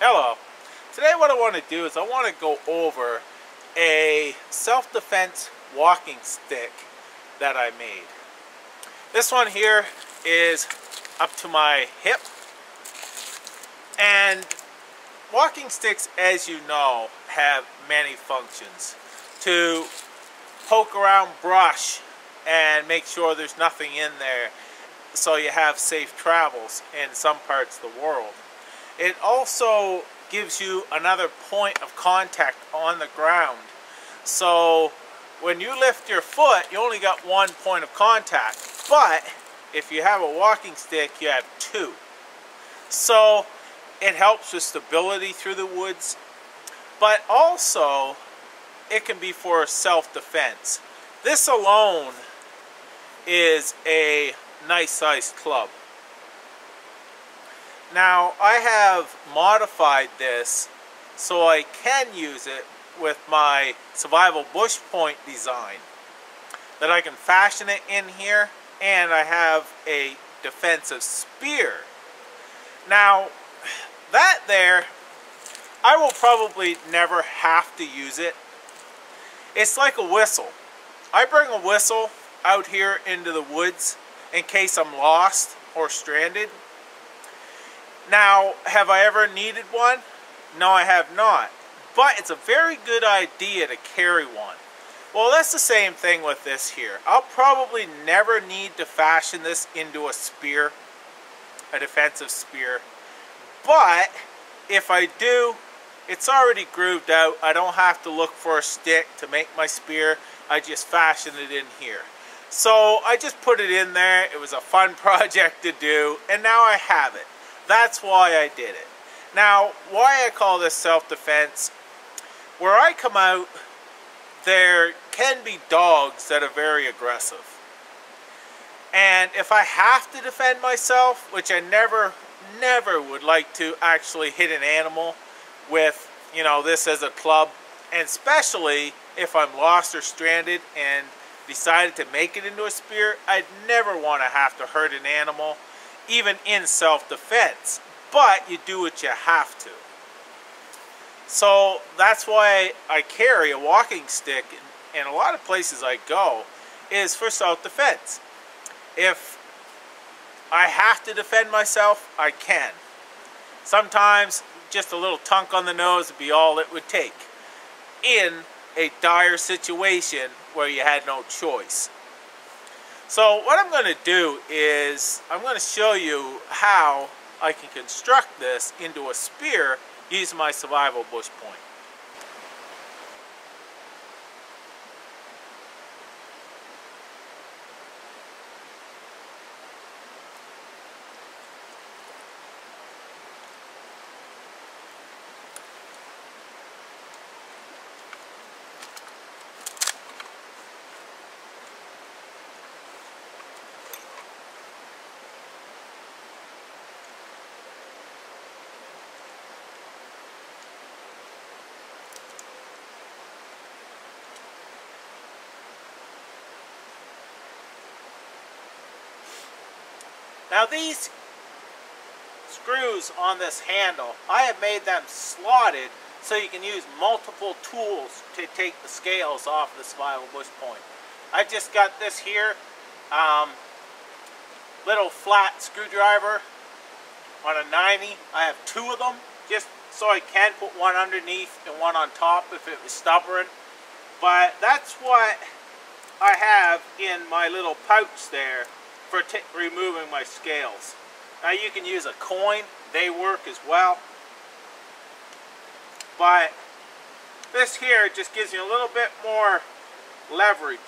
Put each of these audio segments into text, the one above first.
Hello. Today what I want to do is I want to go over a self-defense walking stick that I made. This one here is up to my hip, and walking sticks, as you know, have many functions. To poke around brush and make sure there's nothing in there so you have safe travels in some parts of the world. It also gives you another point of contact on the ground. So when you lift your foot, you only got one point of contact. But if you have a walking stick, you have two. So it helps with stability through the woods. But also, it can be for self-defense. This alone is a nice sized club. Now, I have modified this so I can use it with my survival bush point design. That I can fashion it in here, and I have a defensive spear. Now, that there, I will probably never have to use it. It's like a whistle. I bring a whistle out here into the woods in case I'm lost or stranded. Now, have I ever needed one? No, I have not. But it's a very good idea to carry one. Well, that's the same thing with this here. I'll probably never need to fashion this into a spear, a defensive spear. But if I do, it's already grooved out. I don't have to look for a stick to make my spear. I just fashion it in here. So I just put it in there. It was a fun project to do, and now I have it. That's why I did it. Now, why I call this self-defense, where I come out, there can be dogs that are very aggressive. And if I have to defend myself, which I never would like to actually hit an animal with, you know, this as a club, and especially if I'm lost or stranded and decided to make it into a spear, I'd never want to have to hurt an animal, even in self-defense. But you do what you have to. So that's why I carry a walking stick in a lot of places I go, is for self-defense. If I have to defend myself, I can. Sometimes just a little tunk on the nose would be all it would take in a dire situation where you had no choice. So what I'm going to do is I'm going to show you how I can construct this into a spear using my survival bush point. Now these screws on this handle, I have made them slotted so you can use multiple tools to take the scales off the survival bush point. I just got this here, little flat screwdriver on a 90. I have two of them just so I can put one underneath and one on top if it was stubborn. But that's what I have in my little pouch there for removing my scales. Now you can use a coin, they work as well. But this here just gives you a little bit more leverage.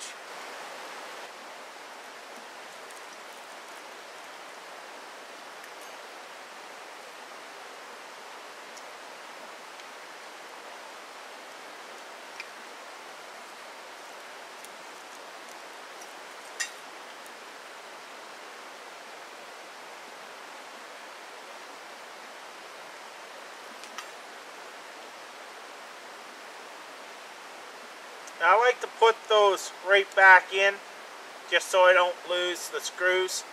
Now I like to put those right back in just so I don't lose the screws.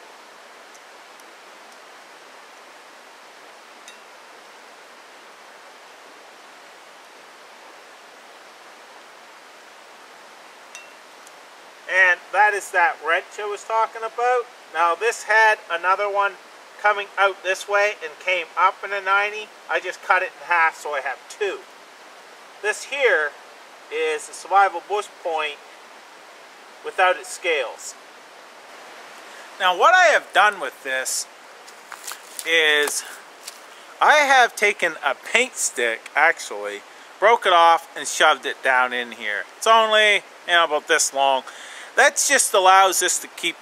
that is that wrench I was talking about. Now this had another one coming out this way and came up in a 90. I just cut it in half, so I have two. This here is the survival bush point without its scales. Now what I have done with this is I have taken a paint stick, actually, broke it off and shoved it down in here. It's only, about this long. That just allows this to keep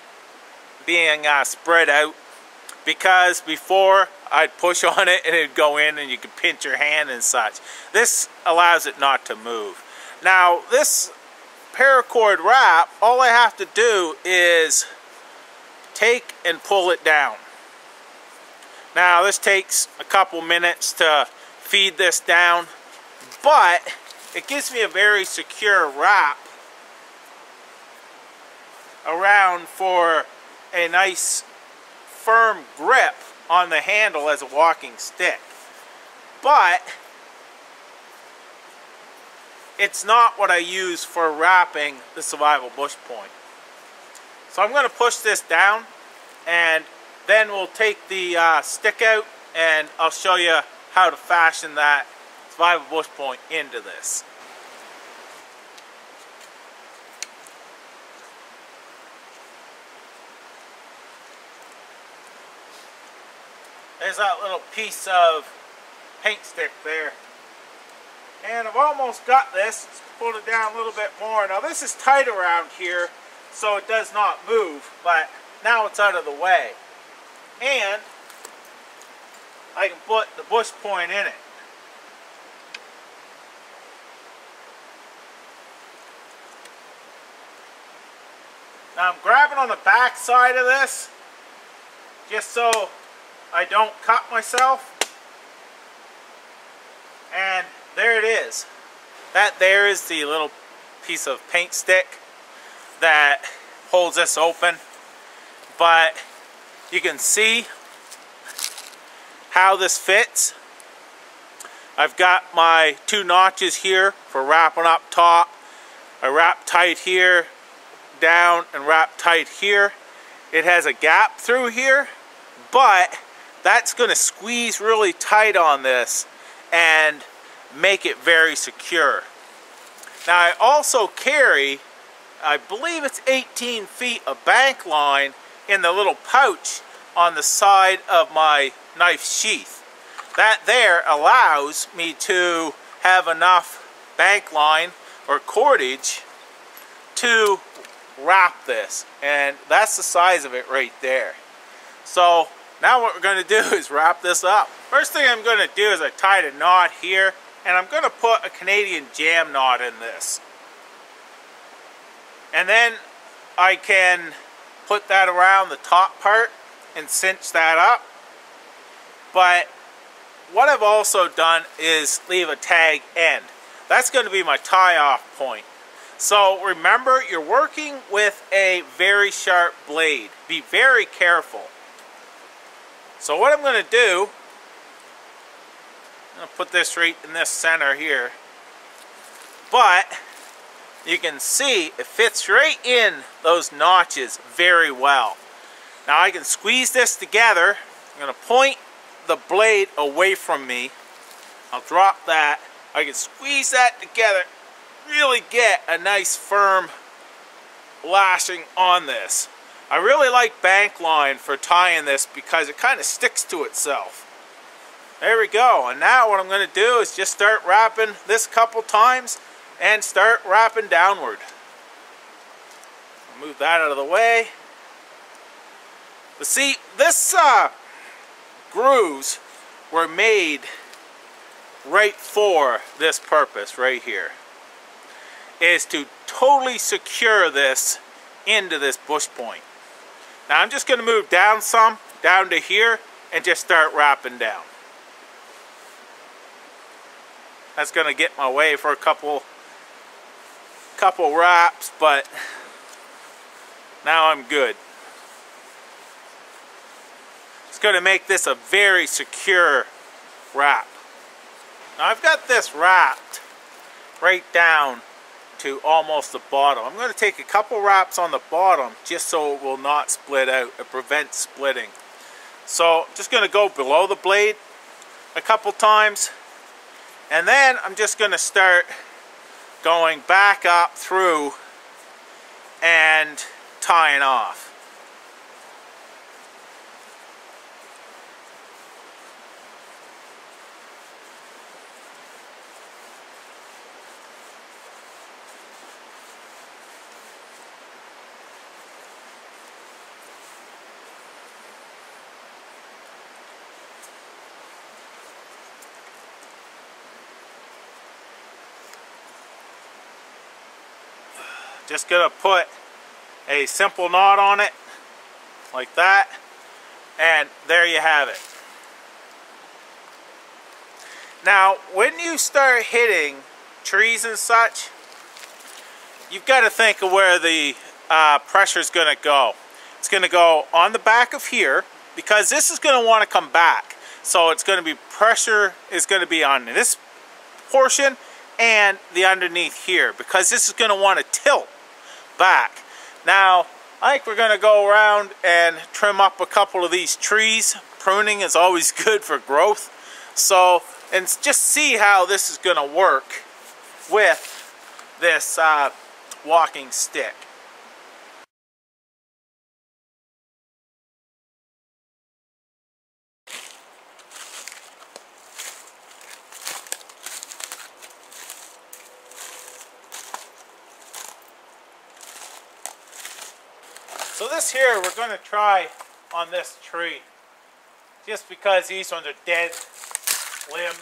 being spread out, because before I'd push on it and it'd go in and you could pinch your hand and such. This allows it not to move. Now this paracord wrap, all I have to do is take and pull it down. Now this takes a couple minutes to feed this down, but it gives me a very secure wrap around for a nice firm grip on the handle as a walking stick. But it's not what I use for wrapping the survival bush point. So I'm going to push this down, and then we'll take the stick out and I'll show you how to fashion that survival bush point into this. There's that little piece of paint stick there. And I've almost got this. Let's pull it down a little bit more. Now this is tight around here, so it does not move, but now it's out of the way. And I can put the bush point in it. Now I'm grabbing on the back side of this, just so I don't cut myself. And there it is. That there is the little piece of paint stick that holds this open. But you can see how this fits. I've got my two notches here for wrapping up top. I wrap tight here, down, and wrap tight here. It has a gap through here, but that's going to squeeze really tight on this and make it very secure. Now I also carry, I believe it's 18 feet of bank line in the little pouch on the side of my knife sheath. That there allows me to have enough bank line or cordage to wrap this, and that's the size of it right there. So now what we're going to do is wrap this up. First thing I'm going to do is I tied a knot here, and I'm going to put a Canadian jam knot in this. And then I can put that around the top part and cinch that up. But what I've also done is leave a tag end. That's going to be my tie-off point. So remember, you're working with a very sharp blade. Be very careful. So what I'm going to do, I'm going to put this right in this center here. But you can see it fits right in those notches very well. Now I can squeeze this together. I'm going to point the blade away from me. I'll drop that. I can squeeze that together, really get a nice firm lashing on this. I really like bank line for tying this because it kind of sticks to itself. There we go. And now what I'm going to do is just start wrapping this couple times and start wrapping downward. Move that out of the way. But see, this grooves were made right for this purpose right here. Is to totally secure this into this bush point. Now I'm just going to move down some, down to here, and just start wrapping down. That's going to get my way for a couple wraps, but now I'm good. It's going to make this a very secure wrap. Now I've got this wrapped right down to almost the bottom. I'm going to take a couple wraps on the bottom just so it will not split out. It prevents splitting. So I'm just going to go below the blade a couple times, and then I'm just going to start going back up through and tying off. Just gonna put a simple knot on it like that, and there you have it. Now when you start hitting trees and such, you've got to think of where the pressure is going to go. It's going to go on the back of here, because this is going to want to come back. So it's going to be, pressure is going to be on this portion and the underneath here, because this is going to want to tilt back. Now I think we're going to go around and trim up a couple of these trees. Pruning is always good for growth. So, and just see how this is going to work with this walking stick. So this here we're going to try on this tree, just because these ones are dead limbs.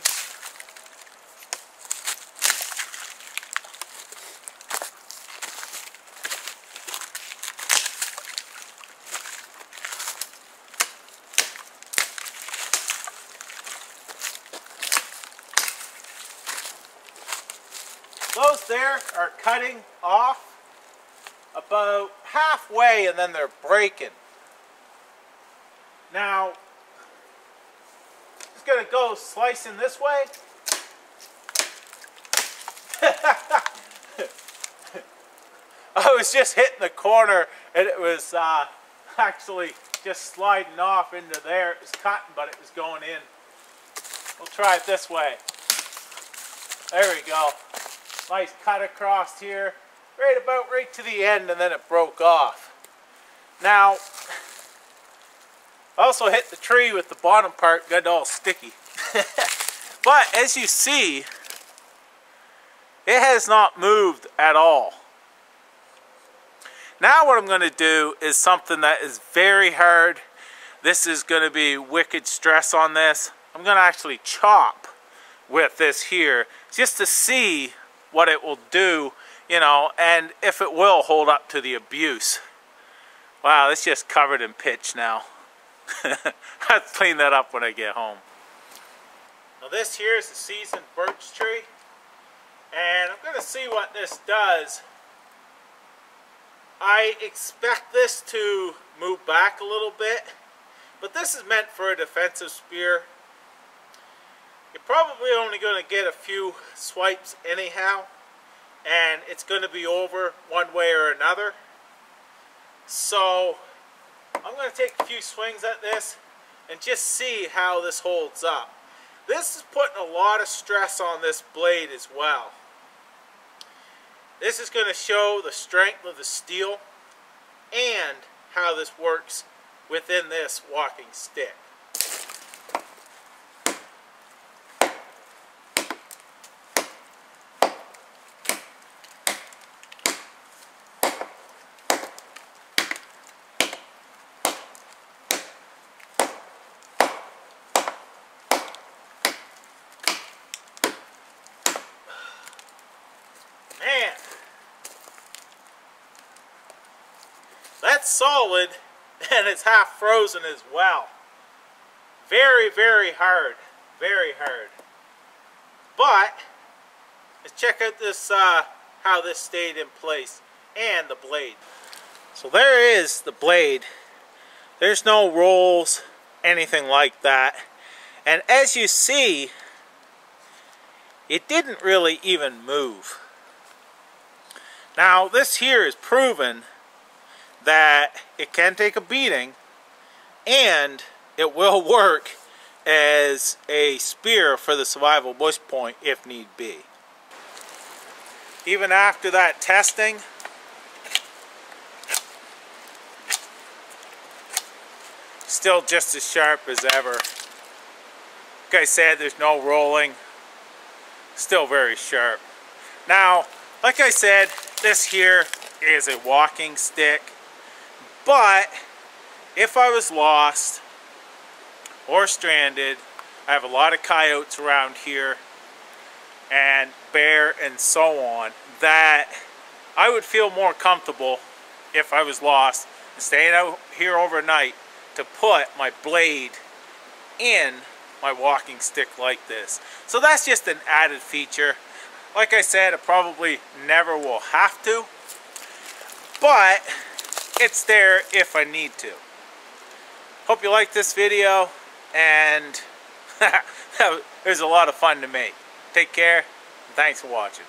Those there are cutting off about halfway, and then they're breaking. Now, just gonna go slicing this way. I was just hitting the corner, and it was actually just sliding off into there. It was cutting, but it was going in. We'll try it this way. There we go. Nice cut across here. Right to the end, and then it broke off. Now, I also hit the tree with the bottom part, got all sticky. But as you see, it has not moved at all. Now what I'm going to do is something that is very hard. This is going to be wicked stress on this. I'm going to actually chop with this here, just to see what it will do, you know, and if it will hold up to the abuse. Wow, it's just covered in pitch now. I'll clean that up when I get home. Now this here is the seasoned birch tree, and I'm going to see what this does. I expect this to move back a little bit, but this is meant for a defensive spear. You're probably only going to get a few swipes anyhow, and it's going to be over one way or another. So I'm going to take a few swings at this and just see how this holds up. This is putting a lot of stress on this blade as well. This is going to show the strength of the steel and how this works within this walking stick. Man, that's solid, and it's half frozen as well. Very, very hard. Very hard. But let's check out this how this stayed in place, and the blade. So there is the blade. There's no rolls, anything like that. And as you see, it didn't really even move. Now this here is proven that it can take a beating and it will work as a spear for the survival bush point if need be. Even after that testing, still just as sharp as ever. Like I said, there's no rolling. Still very sharp. Now, like I said, this here is a walking stick. But if I was lost or stranded, I have a lot of coyotes around here and bear and so on, that I would feel more comfortable if I was lost and staying out here overnight to put my blade in my walking stick like this. So that's just an added feature. Like I said, I probably never will have to, but it's there if I need to. Hope you liked this video, and it was a lot of fun to make. Take care, and thanks for watching.